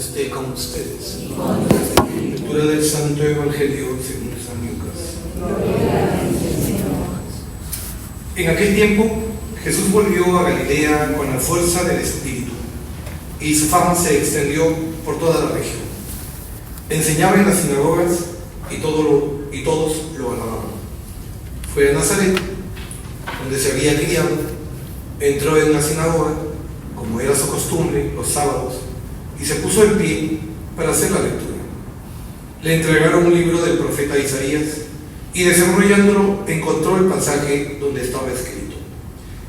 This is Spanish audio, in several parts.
esté con ustedes. Lectura del Santo Evangelio según San Lucas. En aquel tiempo, Jesús volvió a Galilea con la fuerza del Espíritu, y su fama se extendió por toda la región. Enseñaba en las sinagogas y todos lo alababan. Fue a Nazaret, donde se había criado. Entró en la sinagoga, como era su costumbre, los sábados, y se puso en pie para hacer la lectura. Le entregaron un libro del profeta Isaías, y desenrollándolo encontró el pasaje donde estaba escrito: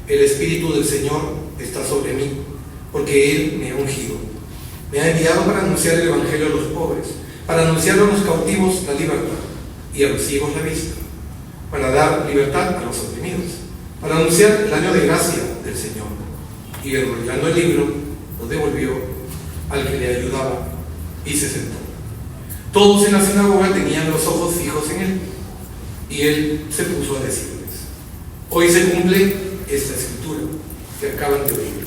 El Espíritu del Señor está sobre mí, porque Él me ha ungido. Me ha enviado para anunciar el Evangelio a los pobres, para anunciar a los cautivos la libertad y a los ciegos la vista, para dar libertad a los oprimidos, para anunciar el año de gracia del Señor. Y enrollando el libro, lo devolvió al que le ayudaba y se sentó. Todos en la sinagoga tenían los ojos fijos en él, y él se puso a decirles: Hoy se cumple esta escritura que acaban de oír.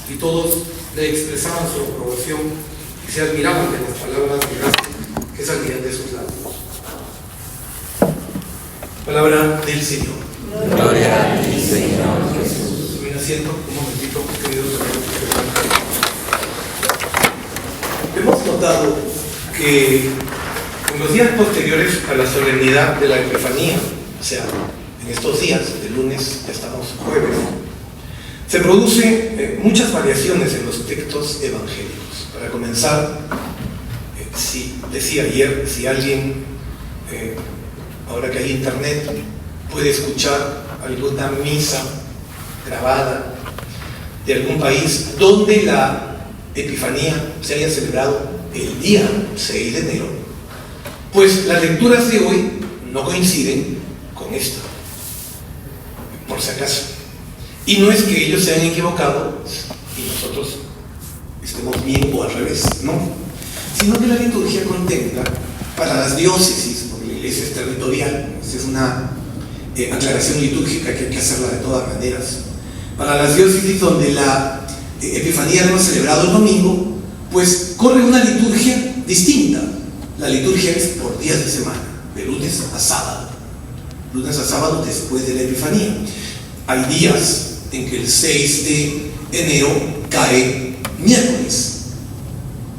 Y todos le expresaban su aprobación y se admiraban de las palabras de gracia que salían de sus labios. Palabra del Señor. Gloria a ti, Señor Jesús. Tomen asiento un momentito, queridos hermanos. Hemos notado que en los días posteriores a la solemnidad de la Epifanía, o sea, en estos días, de lunes, ya estamos jueves, se producen muchas variaciones en los textos evangélicos. Para comenzar, decía ayer, si alguien, ahora que hay internet, puede escuchar alguna misa grabada de algún país donde la Epifanía se haya celebrado el día 6 de enero, pues las lecturas de hoy no coinciden con esta, por si acaso. Y no es que ellos se hayan equivocado y nosotros estemos bien o al revés, no, sino que la liturgia contempla para las diócesis, porque la iglesia es territorial, esta es una aclaración litúrgica que hay que hacerla de todas maneras. Para las diócesis donde la Epifanía la hemos celebrado el domingo, pues corre una liturgia distinta. La liturgia es por días de semana, de lunes a sábado. Lunes a sábado después de la Epifanía. Hay días en que el 6 de enero cae miércoles,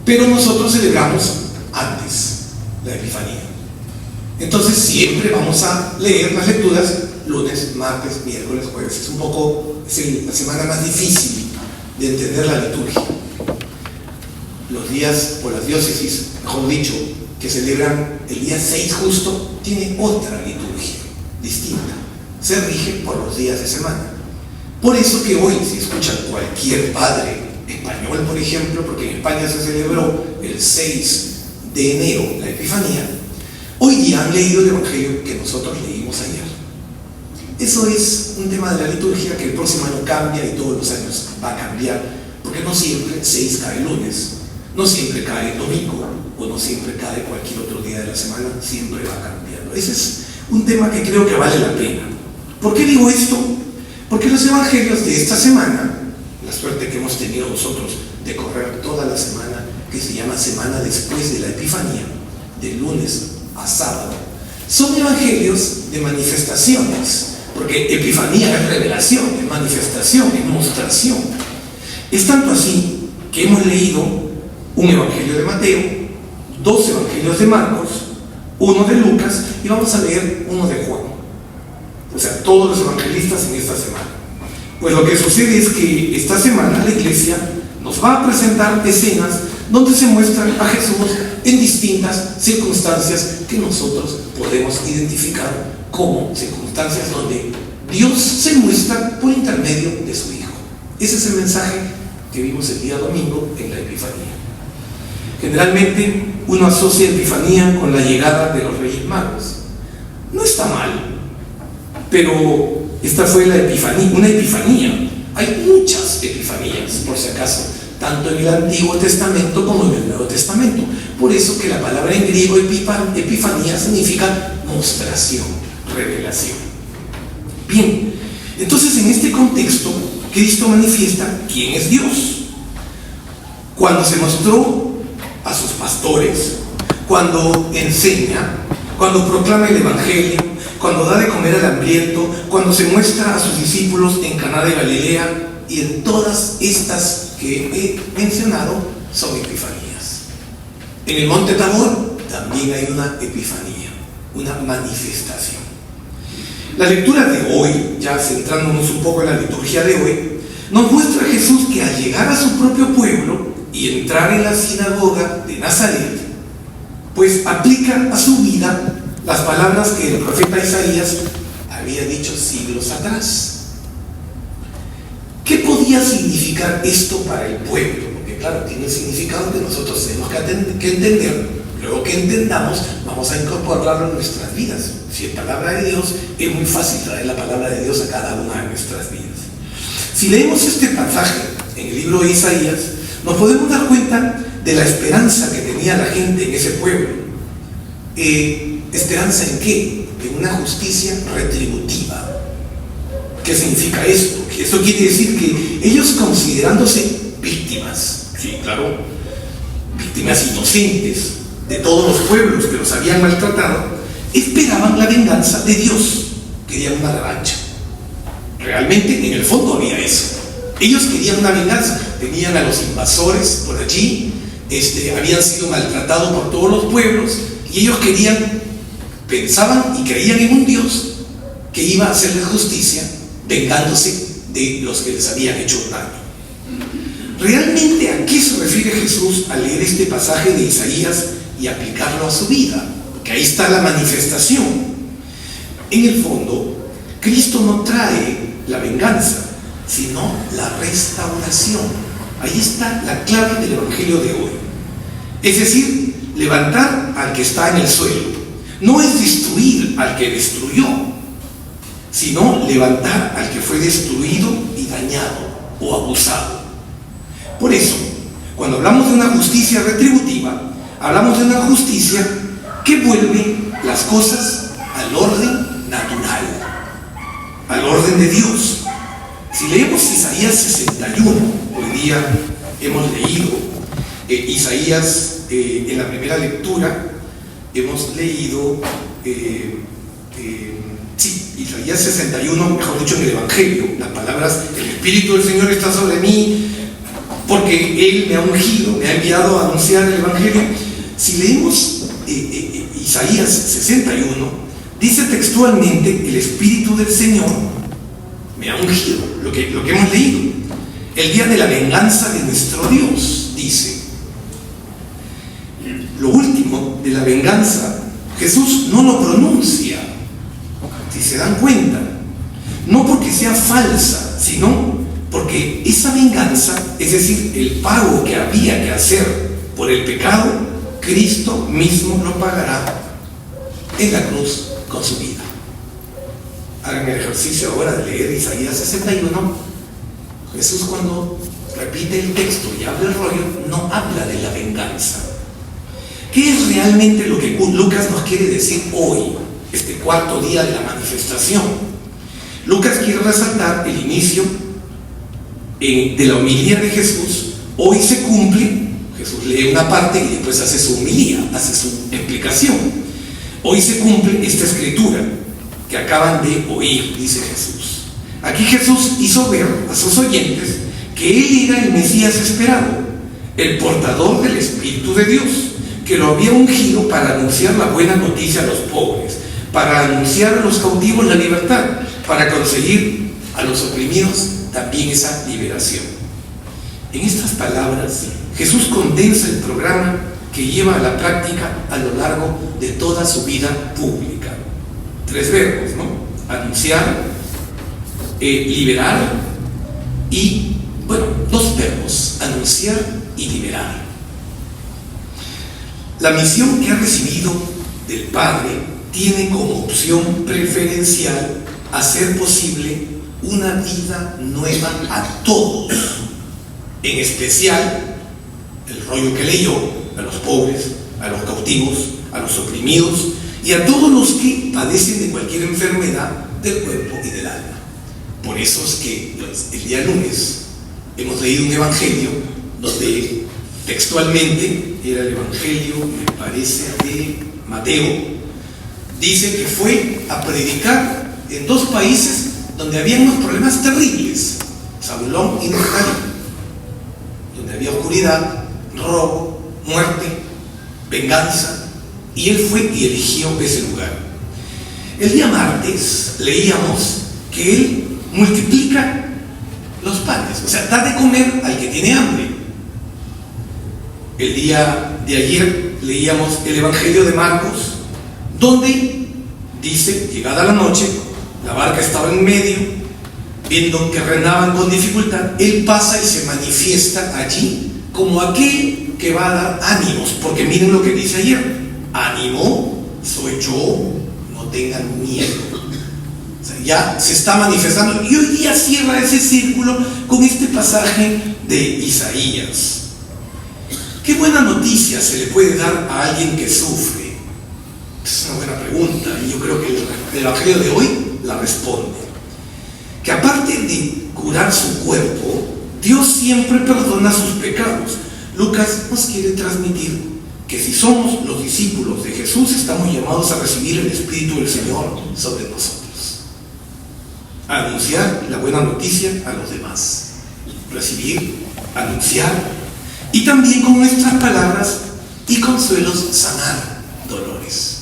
pero nosotros celebramos antes la Epifanía. Entonces siempre vamos a leer las lecturas lunes, martes, miércoles, jueves. Es la semana más difícil de entender la liturgia. Los días, por las diócesis, mejor dicho, que celebran el día 6 justo, tiene otra liturgia distinta. Se rige por los días de semana. Por eso que hoy, si escuchan cualquier padre español, por ejemplo, porque en España se celebró el 6 de enero la Epifanía, hoy día han leído el Evangelio que nosotros leímos ayer. Eso es un tema de la liturgia que el próximo año cambia y todos los años va a cambiar, porque no siempre 6 cae lunes, no siempre cae domingo, o no siempre cae cualquier otro día de la semana, siempre va cambiando. Ese es un tema que creo que vale la pena. ¿Por qué digo esto? Porque los evangelios de esta semana, la suerte que hemos tenido nosotros de correr toda la semana, que se llama semana después de la Epifanía, de lunes a sábado, son evangelios de manifestaciones, porque Epifanía es revelación, es manifestación, es mostración. Es tanto así que hemos leído un evangelio de Mateo, 2 evangelios de Marcos, 1 de Lucas, y vamos a leer uno de Juan. O sea, todos los evangelistas en esta semana. Pues lo que sucede es que esta semana la iglesia nos va a presentar escenas donde se muestran a Jesús en distintas circunstancias que nosotros podemos identificar como circunstancias donde Dios se muestra por intermedio de su Hijo. Ese es el mensaje que vimos el día domingo en la Epifanía. Generalmente uno asocia Epifanía con la llegada de los Reyes Magos. No está mal, pero esta fue la Epifanía, una Epifanía. Hay muchas Epifanías, por si acaso, tanto en el Antiguo Testamento como en el Nuevo Testamento. Por eso que la palabra en griego Epifanía significa mostración, revelación. Bien, entonces en este contexto, Cristo manifiesta quién es Dios. Cuando se mostró a sus pastores, cuando enseña, cuando proclama el Evangelio, cuando da de comer al hambriento, cuando se muestra a sus discípulos en Caná de Galilea, y en todas estas que he mencionado son epifanías. En el Monte Tabor también hay una epifanía, una manifestación. La lectura de hoy, ya centrándonos un poco en la liturgia de hoy, nos muestra a Jesús que al llegar a su propio pueblo y entrar en la sinagoga de Nazaret, pues aplica a su vida las palabras que el profeta Isaías había dicho siglos atrás. ¿Qué podía significar esto para el pueblo? Porque claro, tiene un significado que nosotros tenemos que entender. Luego que entendamos, vamos a incorporarlo en nuestras vidas. Si es palabra de Dios, es muy fácil traer la palabra de Dios a cada una de nuestras vidas. Si leemos este pasaje en el libro de Isaías, nos podemos dar cuenta de la esperanza que tenía la gente en ese pueblo. ¿Esperanza en qué? En una justicia retributiva. ¿Qué significa esto? Que esto quiere decir que ellos, considerándose víctimas, sí, claro, víctimas inocentes de todos los pueblos que los habían maltratado, esperaban la venganza de Dios. Querían una revancha. Realmente, en el fondo había eso. Ellos querían una venganza. Tenían a los invasores por allí, habían sido maltratados por todos los pueblos, y ellos pensaban y creían en un Dios que iba a hacerles justicia, vengándose de los que les habían hecho daño. ¿Realmente a qué se refiere Jesús al leer este pasaje de Isaías y aplicarlo a su vida? Porque ahí está la manifestación. En el fondo, Cristo no trae la venganza, sino la restauración. Ahí está la clave del Evangelio de hoy. Es decir, levantar al que está en el suelo. No es destruir al que destruyó, sino levantar al que fue destruido y dañado o abusado. Por eso, cuando hablamos de una justicia retributiva, hablamos de una justicia que vuelve las cosas al orden natural, al orden de Dios. Si leemos Isaías 61, hoy día hemos leído Isaías en la primera lectura, hemos leído Isaías 61, mejor dicho, en el Evangelio, las palabras: el Espíritu del Señor está sobre mí, porque Él me ha ungido, me ha enviado a anunciar el Evangelio. Si leemos Isaías 61, dice textualmente: el Espíritu del Señor me ha ungido, lo que hemos leído. El día de la venganza de nuestro Dios, dice. Lo último de la venganza, Jesús no lo pronuncia, si se dan cuenta, no porque sea falsa, sino porque esa venganza, es decir, el pago que había que hacer por el pecado, Cristo mismo lo pagará en la cruz con su vida. Hagan el ejercicio ahora de leer Isaías 61. Jesús, cuando repite el texto y habla el rollo, no habla de la venganza. ¿Qué es realmente lo que Lucas nos quiere decir hoy, este cuarto día de la manifestación? Lucas quiere resaltar el inicio de la homilía de Jesús. Hoy se cumple, Jesús lee una parte y después hace su homilía, hace su explicación. Hoy se cumple esta escritura que acaban de oír, dice Jesús. Aquí Jesús hizo ver a sus oyentes que Él era el Mesías esperado, el portador del Espíritu de Dios, que lo había ungido para anunciar la buena noticia a los pobres, para anunciar a los cautivos la libertad, para conseguir a los oprimidos también esa liberación. En estas palabras, Jesús condensa el programa que lleva a la práctica a lo largo de toda su vida pública. 3 verbos, ¿no? Anunciar, liberar y, 2 verbos, anunciar y liberar. La misión que ha recibido del Padre tiene como opción preferencial hacer posible una vida nueva a todos, en especial el rollo que leyó, a los pobres, a los cautivos, a los oprimidos y a todos los que padecen de cualquier enfermedad del cuerpo y del alma. Por eso es que el día lunes hemos leído un evangelio donde Textualmente, era el Evangelio, me parece, de Mateo. Dice que fue a predicar en 2 países donde había unos problemas terribles, Zabulón y Neftalí, donde había oscuridad, robo, muerte, venganza, y él fue y eligió ese lugar. El día martes leíamos que él multiplica los panes, o sea, da de comer al que tiene hambre. El día de ayer leíamos el Evangelio de Marcos, donde dice, llegada la noche, la barca estaba en medio, viendo que renaban con dificultad, él pasa y se manifiesta allí como aquel que va a dar ánimos, porque miren lo que dice ayer: ánimo, soy yo, no tengan miedo. O sea, ya se está manifestando, y hoy día cierra ese círculo con este pasaje de Isaías. ¿Qué buena noticia se le puede dar a alguien que sufre? Es una buena pregunta, y yo creo que el Evangelio de hoy la responde. Que aparte de curar su cuerpo, Dios siempre perdona sus pecados. Lucas nos quiere transmitir que si somos los discípulos de Jesús, estamos llamados a recibir el Espíritu del Señor sobre nosotros, a anunciar la buena noticia a los demás, recibir, anunciar, y también con nuestras palabras y consuelos sanar dolores.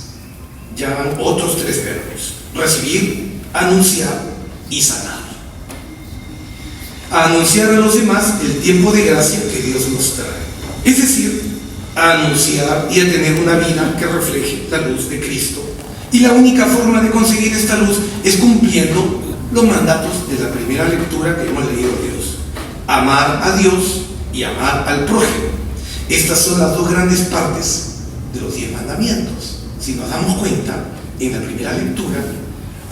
Ya van otros 3 verbos: recibir, anunciar y sanar. A anunciar a los demás el tiempo de gracia que Dios nos trae, es decir, a anunciar y a tener una vida que refleje la luz de Cristo. Y la única forma de conseguir esta luz es cumpliendo los mandatos de la primera lectura que hemos leído de Dios: amar a Dios y amar al prójimo. Estas son las 2 grandes partes de los 10 mandamientos. Si nos damos cuenta, en la primera lectura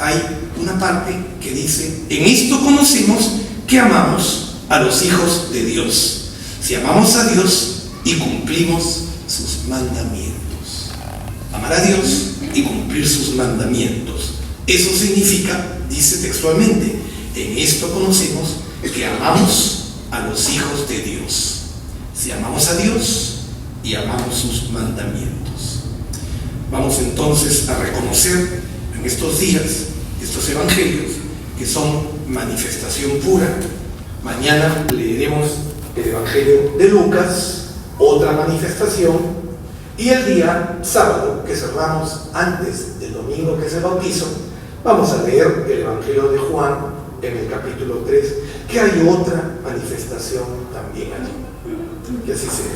hay una parte que dice: en esto conocemos que amamos a los hijos de Dios, si amamos a Dios y cumplimos sus mandamientos. Amar a Dios y cumplir sus mandamientos. Eso significa, dice textualmente, en esto conocemos que amamos a los hijos de Dios, si amamos a Dios y amamos sus mandamientos. Vamos entonces a reconocer en estos días estos evangelios que son manifestación pura. Mañana leeremos el Evangelio de Lucas, otra manifestación, y el día sábado, que cerramos antes del domingo que es el bautizo, vamos a leer el Evangelio de Juan en el capítulo 3, que hay otra manifestación también allí. Que así sea.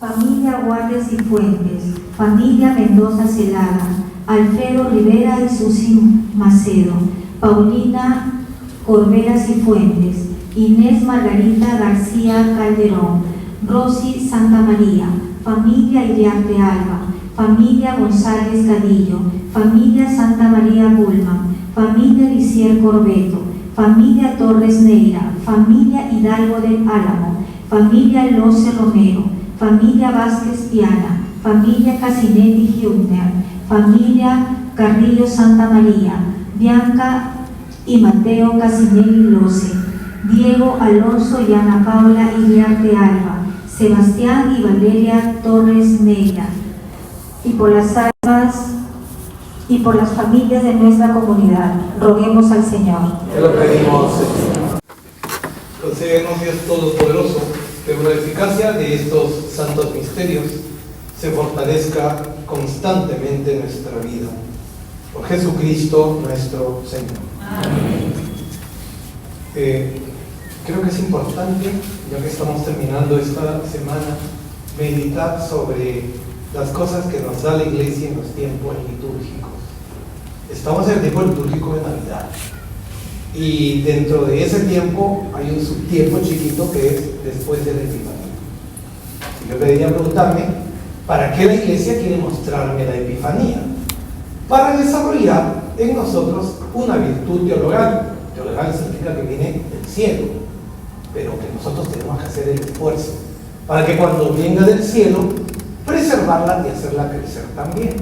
Familia Guardes y Fuentes, familia Mendoza Celada, Alfredo Rivera y Susi Macedo, Paulina Corberas y Fuentes, Inés Margarita García Calderón, Rosy Santa María, familia Iriarte Alba, familia González Cadillo, familia Santa María Bullman, familia Lisier Corbeto, familia Torres Neira, familia Hidalgo del Álamo, familia Loce Romero, familia Vázquez Piana, familia Casinetti Hübner, familia Carrillo Santa María, Bianca y Mateo Casinelli Loce, Diego Alonso y Ana Paula Iriarte Alba, Sebastián y Valeria Torres Neira, y por las almas y por las familias de nuestra comunidad, roguemos al Señor. Te lo pedimos, Señor. Concédenos, Dios Todopoderoso, que por la eficacia de estos santos misterios se fortalezca constantemente nuestra vida. Por Jesucristo nuestro Señor. Amén. Creo que es importante, ya que estamos terminando esta semana, meditar sobre las cosas que nos da la Iglesia en los tiempos litúrgicos. Estamos en el tiempo litúrgico de Navidad, y dentro de ese tiempo hay un subtiempo chiquito que es después de la Epifanía. Yo debería preguntarme, ¿para qué la Iglesia quiere mostrarme la Epifanía? Para desarrollar en nosotros una virtud teologal. Teologal significa que viene del cielo, pero que nosotros tenemos que hacer el esfuerzo para que cuando venga del cielo, preservarla y hacerla crecer también.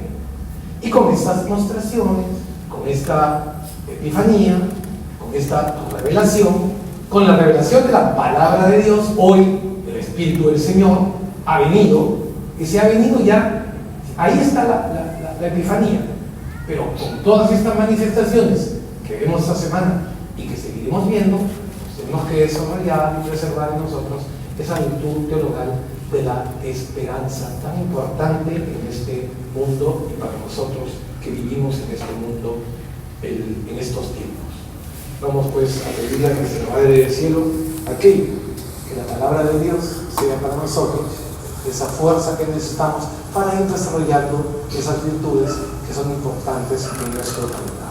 Y con estas mostraciones, con esta Epifanía, con esta revelación, con la revelación de la palabra de Dios, hoy el Espíritu del Señor ha venido, y se ha venido ya, ahí está la Epifanía, pero con todas estas manifestaciones que vemos esta semana y que seguiremos viendo, pues tenemos que desarrollar y preservar en nosotros esa virtud teologal de la esperanza, tan importante en este mundo y para nosotros que vivimos en este mundo en estos tiempos. Vamos pues a pedirle a nuestra Madre del Cielo aquello, que la palabra de Dios sea para nosotros esa fuerza que necesitamos para ir desarrollando esas virtudes que son importantes en nuestro camino.